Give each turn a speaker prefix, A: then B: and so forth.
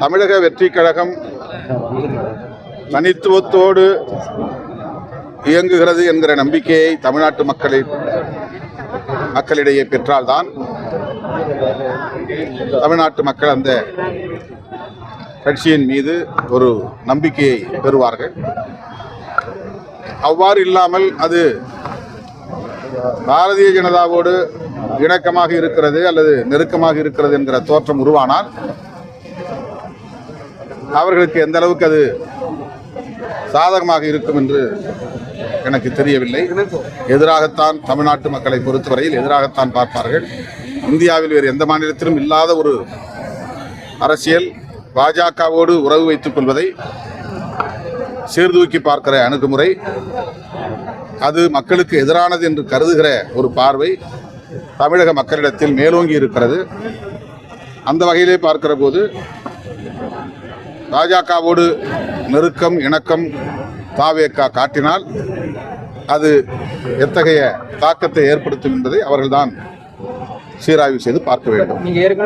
A: தமிழக வெற்றி கழகம் தனித்துவத்தோடு இயங்குகிறது என்கிற நம்பிக்கையை தமிழ்நாட்டு மக்களிடையே பெற்றால்தான் தமிழ்நாட்டு மக்கள் அந்த கட்சியின் மீது ஒரு நம்பிக்கையை பெறுவார்கள். அவ்வாறு இல்லாமல் அது பாரதிய ஜனதாவோடு இணக்கமாக இருக்கிறது அல்லது நெருக்கமாக இருக்கிறது என்கிற தோற்றம் உருவானால் அவர்களுக்கு எந்த அளவுக்கு அது சாதகமாக இருக்கும் என்று எனக்கு தெரியவில்லை. எதிராகத்தான் தமிழ்நாட்டு மக்களை பொறுத்தவரையில் எதிராகத்தான் பார்ப்பார்கள். இந்தியாவில் வேறு எந்த மாநிலத்திலும் இல்லாத ஒரு அரசியல் பாஜகவோடு உறவு வைத்துக் கொள்வதை சீர்தூக்கி பார்க்கிற அணுகுமுறை, அது மக்களுக்கு எதிரானது என்று கருதுகிற ஒரு பார்வை தமிழக மக்களிடத்தில் மேலோங்கி இருக்கிறது. அந்த வகையிலே பார்க்கிற போது பாஜகவோடு நெருக்கம் இணக்கம் தாவேகா காட்டினால் அது எத்தகைய தாக்கத்தை ஏற்படுத்தும் என்பதை அவர்கள்தான் சீராய்வு செய்து பார்க்க வேண்டும்.